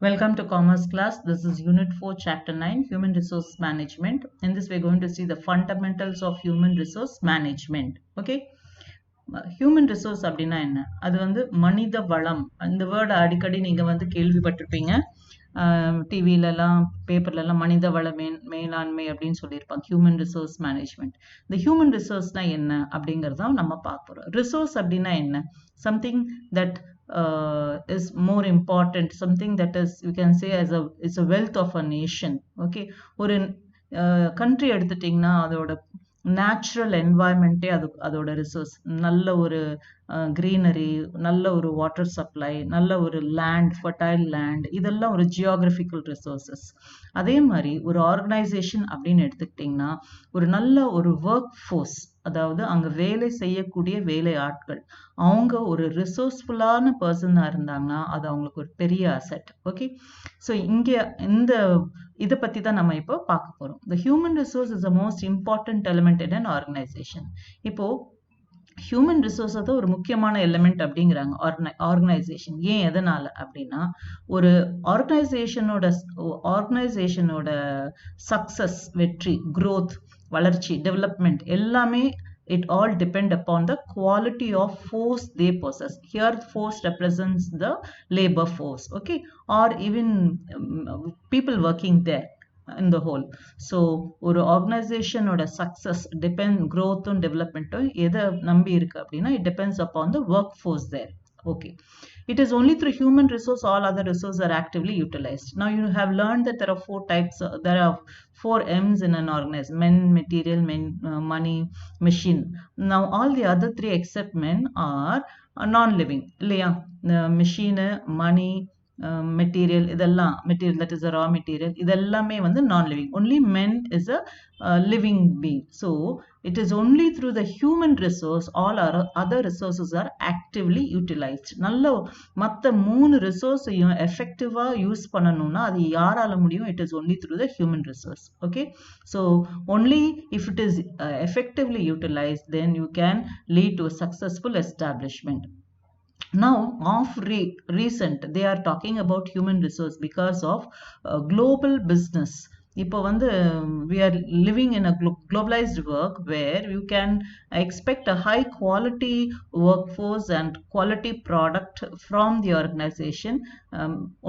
Welcome to Commerce class. This is Unit 4, Chapter 9, Human Resource Management. In this, we're going to see the fundamentals of human resource management. Okay. Human resource அப்படின்னா என்ன? அது வந்து மனித வளம். அந்த word அடிக்கடி நீங்கள் வந்து கேள்விப்பட்டிருப்பீங்க. டிவிலெலாம் பேப்பர்லலாம் மனித வள மேலாண்மை அப்படின்னு சொல்லியிருப்பாங்க. Human resource management. இந்த ஹியூமன் ரிசோர்ஸ்னால் என்ன அப்படிங்கிறதான் நம்ம பார்க்க போகிறோம். ரிசோர்ஸ் அப்படின்னா என்ன? Something that is more important, something that is you can say as it's a wealth of a nation. Okay, ஒரு country எடுத்துட்டிங்கன்னா அதோட நேச்சுரல் என்வாயன்மெண்ட்டே அதோட ரிசோர்ஸ். நல்ல ஒரு க்ரீனரி, நல்ல ஒரு வாட்டர் சப்ளை, நல்ல ஒரு லேண்ட், ஃபர்டைல் லேண்ட், இதெல்லாம் ஒரு ஜியோகிராஃபிக்கல் ரிசோர்ஸஸ். அதே மாதிரி ஒரு ஆர்கனைசேஷன் அப்படின்னு எடுத்துக்கிட்டிங்கன்னா ஒரு நல்ல ஒரு ஒர்க் ஃபோர்ஸ், அதாவது அங்கே வேலை செய்யக்கூடிய வேலை ஆட்கள், அவங்க ஒரு ரிசோர்ஸ்ஃபுல்லான பர்சனாக இருந்தாங்கன்னா அது அவங்களுக்கு ஒரு பெரிய அசெட். ஓகே, ஸோ இங்கே இதை பற்றி தான் நம்ம இப்போ பார்க்க போகிறோம். The human resource is the most important element in an organisation. இப்போது ஹியூமன் ரிசோர்ஸ் தான் ஒரு முக்கியமான எலிமெண்ட் அப்படிங்கிறாங்க ஆர்கனைசேஷன். ஏன், எதனால அப்படின்னா ஒரு ஆர்கனைசேஷனோட சக்சஸ், வெற்றி, growth, வளர்ச்சி, டெவலப்மெண்ட் எல்லாமே it all depend upon the quality of force they possess. Here force represents the labor force, okay, or even people working there in the whole. So ஒரு ஆர்கனைசேஷனோட success growth and development எதை நம்பி இருக்கு அப்படின்னா it depends upon the workforce there. Okay, it is only through human resource all other resources are actively utilized. Now you have learned that there are there are 4 M's in an organization: men, material, money, machine. Now all the other 3 except men are non-living. இல்லையா? machine, money, material, இதெல்லாம் material, that is a raw material, இதெல்லாமே வந்து non-living. Only men is a living being. So it is only through the human resource all our other resources are actively utilized. நல்ல மற்ற 3 ரிசோர்ஸையும் எஃபெக்டிவாக use பண்ணணும்னா அது யாரால முடியும்? It is only through the human resource. Okay, so only if it is effectively utilized, then you can lead to a successful establishment. Now of recent they are talking about human resource because of global business. இப்போ வந்து we are living in a globalized work where you can expect a high quality workforce and quality product from the organization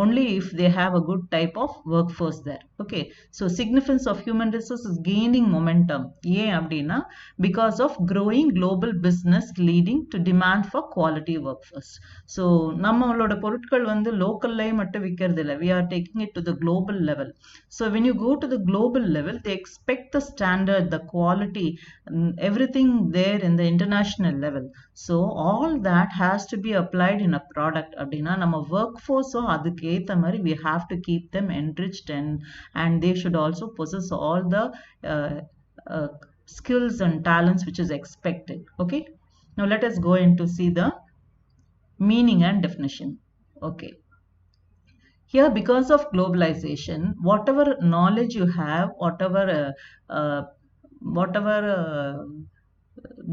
only if they have a good type of workforce there. Okay, so significance of human resource is gaining momentum. ஏன் அப்படின்னா because of growing global business leading to demand for quality workforce. So நம்மளோட பொருட்கள் வந்து லோக்கல்லே மட்டும் விற்கிறது இல்லை, we are taking it to the global level. So when you go to the global level, they expect the standard, the quality, everything there in the international level. So all that has to be applied in a product. அப்படின்னா நம்ம workforce-ம் அதுக்கு ஏற்ற மாதிரி we have to keep them enriched and they should also possess all the skills and talents which is expected. Okay, now let us go into see the meaning and definition. Okay, here because of globalization, whatever knowledge you have, whatever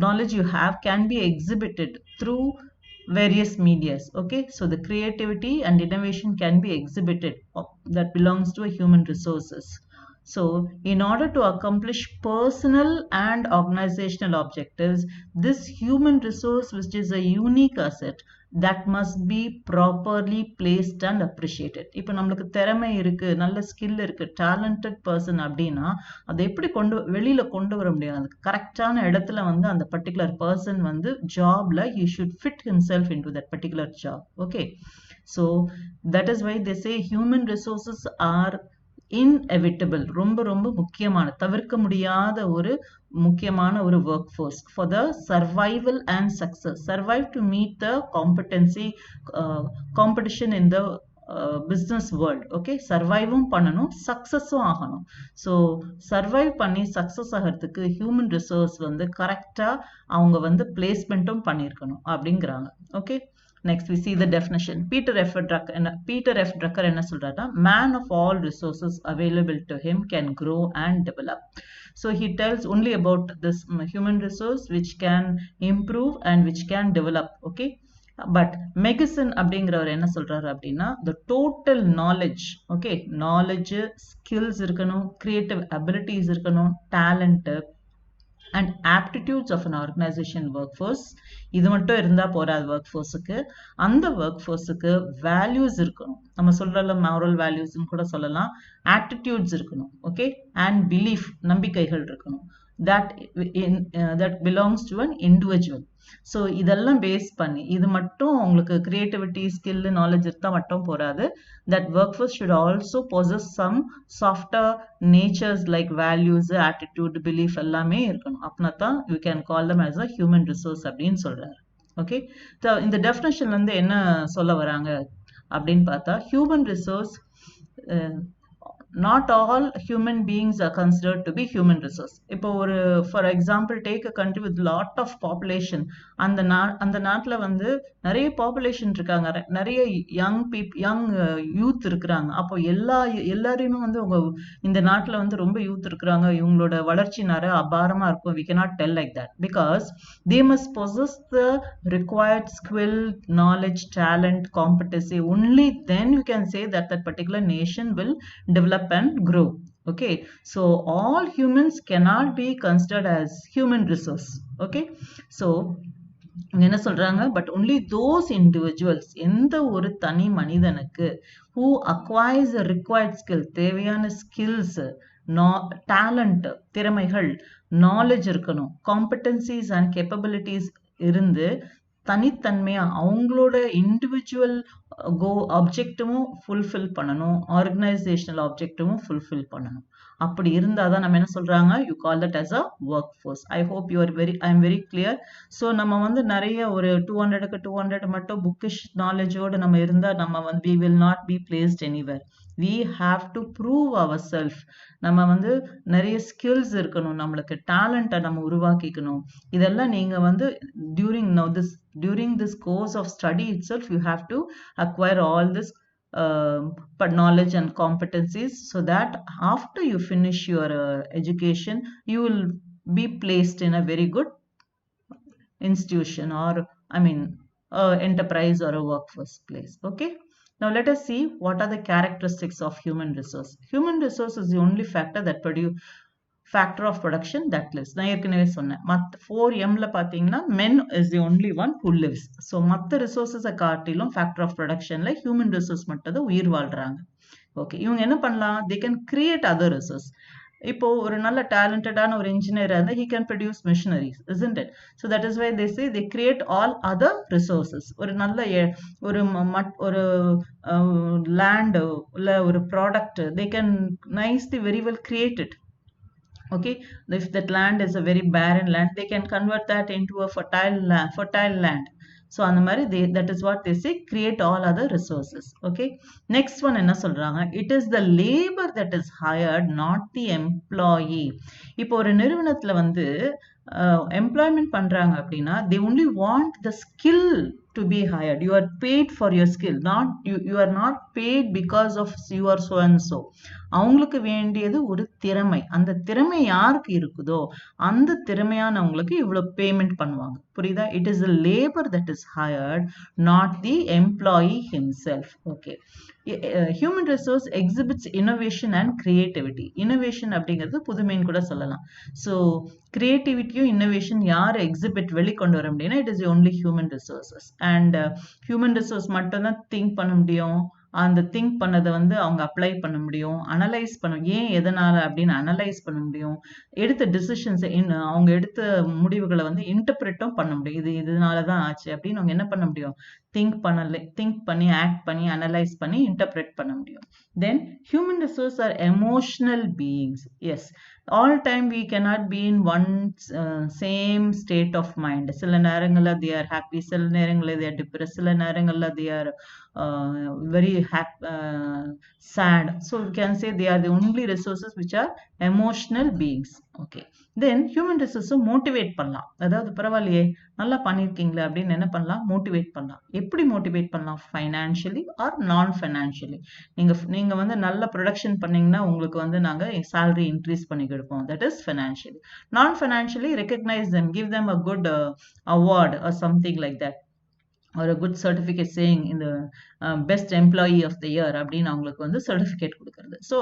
knowledge you have can be exhibited through various medias. Okay, so the creativity and innovation can be exhibited that belongs to a human resources. So in order to accomplish personal and organizational objectives, this human resource, which is a unique asset, that must be properly placed and appreciated. இப்போ நம்மளுக்கு திறமை இருக்கு, நல்ல skill இருக்கு, talented person அப்படின்னா அதை எப்படி வெளியில கொண்டு வர முடியும்? அதுக்கு கரெக்டான இடத்துல வந்து அந்த பர்டிகுலர் பர்சன் வந்து ஜாப்ல he should fit himself into that particular job. Okay, so that is why they say human resources are inevitable. ரொம்ப ரொம்ப முக்கியமான, தவிர்க்க முடியாத ஒரு முக்கியமான ஒரு work force for the survival and success. Survive to meet the competition in the business world. Okay, சர்வைவும் பண்ணணும், சக்ஸஸும் ஆகணும். ஸோ சர்வைவ் பண்ணி சக்ஸஸ் ஆகிறதுக்கு ஹியூமன் ரிசோர்ஸ் வந்து கரெக்டாக அவங்க வந்து பிளேஸ்மெண்ட்டும் பண்ணியிருக்கணும் அப்படிங்கிறாங்க. Okay, next we see the definition. Peter F. Drucker என்ன சொல்றாருன்னா, man of all resources available to him can grow and develop. So he tells only about this human resource which can improve and which can develop. Okay, but Megginson அப்படிங்கிறவர் என்ன சொல்றாரு அப்படின்னா the total knowledge, okay, knowledge, skills இருக்கணும், creative abilities இருக்கணும், talent and aptitudes of an organisation work force. இது மட்டும் இருந்தால் போறாது. ஒர்க் ஃபோர்ஸுக்கு, அந்த ஒர்க் ஃபோர்ஸுக்கு வேல்யூஸ் இருக்கணும். நம்ம சொல்லலாம் மாரல் வேல்யூஸ்ன்னு கூட சொல்லலாம். ஆட்டிடியூட்ஸ் இருக்கணும், ஓகே, அண்ட் பிலீஃப், நம்பிக்கைகள் இருக்கணும். that belongs to an individual. So இதெல்லாம் பேஸ் பண்ணி, இது மட்டும் உங்களுக்கு கிரியேட்டிவிட்டி, ஸ்கில், நாலேஜ் இருந்தால் மட்டும் போராது. That work force should also possess some software natures like values, attitude, belief எல்லாமே இருக்கணும். அப்படின்னா தான் you can call them as a human resource அப்படின்னு சொல்றாரு. ஓகே, இந்த டெஃபினேஷன்ல இருந்து என்ன சொல்ல வராங்க அப்படின்னு பார்த்தா, human resource, not all human beings are considered to be human resource. இப்போ ஒரு for example take a country with lot of population. அந்த நாட்டில் வந்து நிறைய பாப்புலேஷன் இருக்காங்க, நிறைய யங் யூத் இருக்கிறாங்க. அப்போ எல்லாரையுமே வந்து இந்த நாட்டில் வந்து ரொம்ப யூத் இருக்கிறாங்க, இவங்களோட வளர்ச்சி நிறைய அபாரமா இருக்கும். we cannot tell like that because they must possess the required skill, knowledge, talent, competency. Only then you can say that that particular nation will develop and grow. Okay, so all humans cannot be considered as human resource. Okay, so என்ன சொல்றாங்க, but only those individuals, எந்த ஒரு தனி மனிதனுக்கு who acquires the required skill, தேவையான skills, talent, திறமைகள், knowledge இருக்கணும், காம்படன்சிஸ் and capabilities இருந்து தனித்தன்மையா அவங்களோட இண்டிவிஜுவல் ஆப்ஜெக்டிவும் ஃபுல்ஃபில் பண்ணணும், ஆர்கனைசேஷனல் ஆப்ஜெக்டிவும் ஃபுல்ஃபில் பண்ணணும். அப்படி இருந்தால் தான் நம்ம என்ன சொல்றாங்க, you call that as a work force. I hope you are I am very clear. So நம்ம வந்து நிறைய ஒரு 200க்கு 200 மட்டும் புக்கிஷ் நாலேஜோடு நம்ம இருந்தால் நம்ம வந்து we will not be placed anywhere. we have to prove ourselves. நம்ம வந்து நிறைய ஸ்கில்ஸ் இருக்கணும், நம்மளுக்கு டேலண்ட்டை நம்ம உருவாக்கிக்கணும். இதெல்லாம் நீங்க வந்து during this course of study itself you have to acquire all this but knowledge and competencies, so that after you finish your education you will be placed in a very good institution, or I mean enterprise or a workforce place. Okay, now let us see what are the characteristics of human resource. Human resource is the only factor of production that lives. நான் ஏற்கனவே சொன்னேன், மற்ற 4Mல பார்த்தீங்கன்னா men is the only one who lives. So மற்ற ரிசோர்ஸஸை காட்டிலும் factor of ப்ரொடக்ஷன்ல human resource மட்டும் தான் உயிர் வாழ்றாங்க. ஓகே, இவங்க என்ன பண்ணலாம், they can create other resource. இப்போ ஒரு நல்ல டேலண்டடான ஒரு இன்ஜினியர் இருந்தால் he can produce machineries, isn't it? So that is why they say they create all other resources. ஒரு நல்ல ஒரு லேண்ட் இல்லை ஒரு product they can nicely very well create it. Okay, if that land is a very barren land, they can convert that into a fertile land. So அந்த மாதிரி that is what they say, create all other resources. Okay, next one என்ன சொல்றாங்க, it is the labor that is hired, not the employee. இப்போ ஒரு நிறுவனத்துல வந்து employment பண்றாங்க அப்படின்னா they only want the skill to be hired. You are paid for your skill, not you are not paid because of you are so and so. அவங்களுக்கு வேண்டியது ஒரு திறமை. அந்த திறமை யாருக்கு இருக்குதோ அந்த திறமையானவங்களுக்கு இவ்வளவு பேமெண்ட் பண்ணுவாங்க. புரியுதா? It is the labor that is hired, not the employee himself. Okay, human resource exhibits innovation and creativity. Innovation அப்படிங்கிறது புதுமைன்னு கூட சொல்லலாம். ஸோ கிரியேட்டிவிட்டியும் இன்னோவேஷன் யார் எக்ஸிபிட் வெளிக்கொண்டு வர முடியும்னா it is only human resources. And human resource மட்டும்தான் திங்க் பண்ண முடியும். அந்த திங்க் பண்ணதை வந்து அவங்க அப்ளை பண்ண முடியும், அனலைஸ் பண்ண, ஏன் எதனால அப்படின்னு அனலைஸ் பண்ண முடியும், எடுத்த டிசிஷன்ஸ் அவங்க எடுத்த முடிவுகளை வந்து இன்டர்பிரட்டும் பண்ண முடியும். இது இதனாலதான் ஆச்சு அப்படின்னு அவங்க என்ன பண்ண முடியும், திங்க் பண்ணி ஆக்ட் பண்ணி அனலைஸ் பண்ணி இன்டர்பிரட் பண்ண முடியும். Then human resource are emotional beings. Yes, all time we cannot be in one same state of mind. சில நேரங்கள்ல they are happy, சில நேரங்கள்ல they are depressed, சில நேரங்கள்ல they are very sad. So we can say they are the only resources which are emotional beings. Okay, then human resources motivate பண்ணலாம். அதாவது பரவாயில்லையே நல்லா பண்ணிருக்கீங்களே அப்படின்னு என்ன பண்ணலாம், மோட்டிவேட் பண்ணலாம். எப்படி மோட்டிவேட் பண்ணலாம், ஃபைனான்ஷியலி ஆர் நான் ஃபைனான்ஷியலி. நீங்க வந்து நல்ல ப்ரொடக்ஷன் பண்ணீங்கன்னா உங்களுக்கு வந்து நாங்க salary இன்க்ரீஸ் பண்ணி கொடுப்போம். that is financially. Non financially recognize them, give them a good award or something like that. or a good certificate saying in the best employee of the year அப்படின்னு அவங்களுக்கு வந்து certificate கொடுக்கிறது. So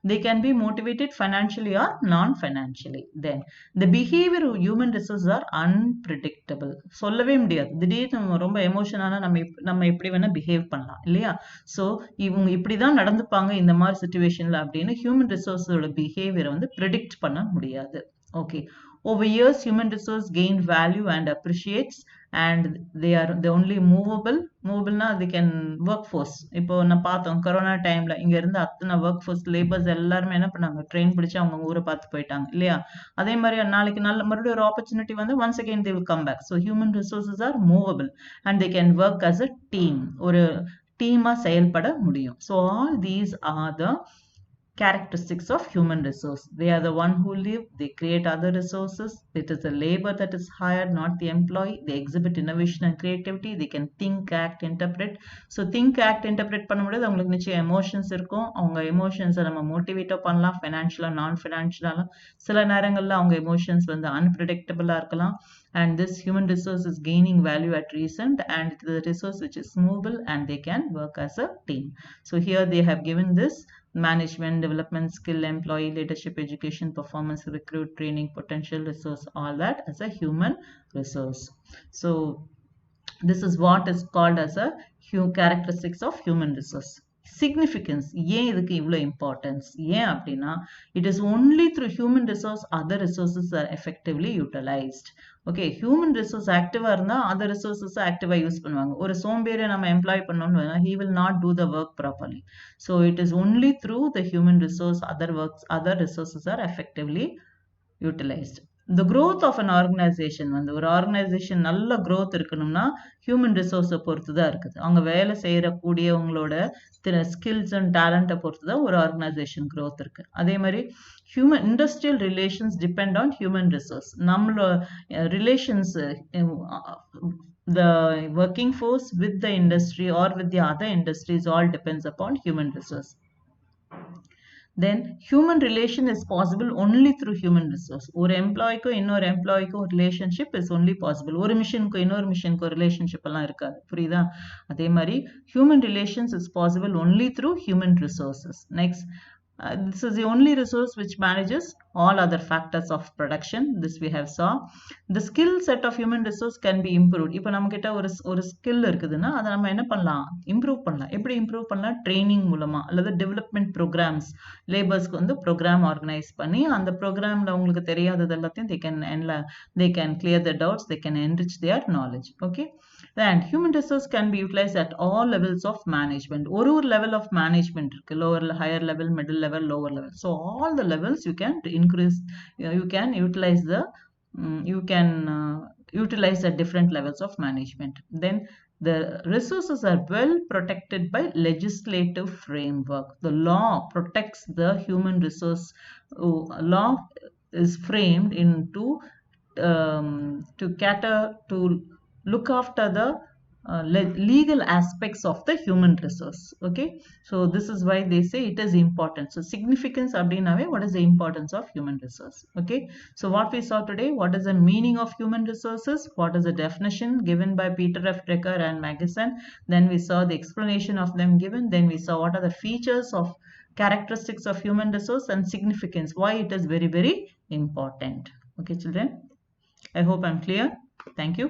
they can be motivated financially or non-financially. Then the behavior of human resources are unpredictable. சொல்லவே முடியாது. திடீர்னு ரொம்ப எமோஷனான நம்ம எப்படி வேணா பிஹேவ் பண்ணலாம் இல்லையா? ஸோ இவங்க இப்படிதான் நடந்துப்பாங்க இந்த மாதிரி சுச்சுவேஷன்ல அப்படின்னு ஹியூமன் ரிசோர்ஸோட பிஹேவியரை வந்து ப்ரெடிக்ட் பண்ண முடியாது. Okay, over years human resource gain value and appreciates, and they are the only movableனா they can workforce. இப்போ நான் பார்த்தோம் கொரோனா டைம்ல இங்க இருந்து அத்தனை ஒர்க் ஃபோர்ஸ் லேபர்ஸ் எல்லாருமே என்ன பண்ணாங்க, ட்ரெயின் பிடிச்சு அவங்க ஊரை பார்த்து போயிட்டாங்க இல்லையா? அதே மாதிரி நாளைக்கு நல்ல மறுபடியும் ஒரு ஆப்பர்ச்சுனிட்டி வந்து once again they will come back. So human resources are movable and they can work as a team. ஒரு டீமா செயல்பட முடியும். So all these are the characteristics of human resource. They are the one who live, they create other resources. It is the labor that is hired, not the employee. They exhibit innovation and creativity. They can think, act, interpret. So think, act, interpret பண்ணும்போது அவங்களுக்கு நிச்சயம் emotions இருக்கும். அவங்க எமோஷன்ஸை நம்ம மோட்டிவேட்டோ பண்ணலாம், ஃபினான்ஷியலாக நான் ஃபினான்ஷியலாக. சில நேரங்களில் அவங்க எமோஷன்ஸ் வந்து அன்பிரடிக்டபிளாக இருக்கலாம். And this human resource is gaining value at recent, and it is a resource which is movable and they can work as a team. So here they have given this management, development, skill, employee, leadership, education, performance, recruit, training, potential resource, all that as a human resource. So this is what is called as a characteristics of human resource. Significance, ஏன் இதுக்கு இவ்வளோ importance? ஏன் அப்படின்னா it is only through human resource other resources are effectively utilized. Okay, human resource ஆக்டிவா இருந்தா other resources ஆக்டிவா use பண்ணுவாங்க. ஒரு சோம்பேறியை நம்ம எம்ப்ளாய் பண்ணோம்னு he will not do the work properly. So it is only through the human resource other resources are effectively utilized. The growth of an organization வந்து ஒரு organisation நல்ல growth இருக்கணும்னா human ரிசோர்ஸை பொறுத்து தான் இருக்குது. அவங்க வேலை செய்யக்கூடியவங்களோட ஸ்கில்ஸ் அண்ட் டேலண்ட்டை பொறுத்து தான் ஒரு ஆர்கனைசேஷன் growth இருக்கு. அதே மாதிரி human industrial relations depend on human resource. நம்மளோட relations the working force with the industry or with the other industries all depends upon human resource. Then human relation is possible only through human resource. ஒரு எம்ப்ளாய்க்கும் இன்னொரு எம்ப்ளாய்க்கும் relationship is only possible. ஒரு மிஷினுக்கும் இன்னொரு மிஷினுக்கும் relationship எல்லாம் இருக்காது, புரியுதா? அதே மாதிரி human relations is possible only through human resources. Next, this is the only resource which manages all other factors of production. This we have saw. The skill set of human resource can be improved. இப்போ நம்ம கிட்ட ஒரு skill இருக்குதுன்னா அதை நம்ம என்ன பண்ணலாம், improve பண்ணலாம். எப்படி இம்ப்ரூவ் பண்ணலாம்? ட்ரைனிங் மூலமா அல்லது டெவலப்மெண்ட் ப்ரோக்ராம்ஸ், லேபர்ஸ்க்கு வந்து ப்ரோக்ராம் ஆர்கனைஸ் பண்ணி அந்த ப்ரோக்ராம்ல உங்களுக்கு தெரியாதது எல்லாத்தையும் they can clear the doubts, they can enrich their knowledge. Okay, and human resource can be utilized at all levels of management. ஒரு level of management இருக்கு, lower, higher level, middle level, lower level. So all the levels you can increase, you can utilize at different levels of management. Then the resources are well protected by legislative framework. The law protects the human resource. Law is framed into to look after the legal aspects of the human resource. Okay, so this is why they say it is important. So significance abdinave, what is the importance of human resource? Okay, so what we saw today, what is the meaning of human resources, what is the definition given by Peter F. Drucker and Magnuson, then we saw the explanation of them given, then we saw what are the features of characteristics of human resource and significance, why it is very, very important. Okay children, I hope I'm clear. Thank you.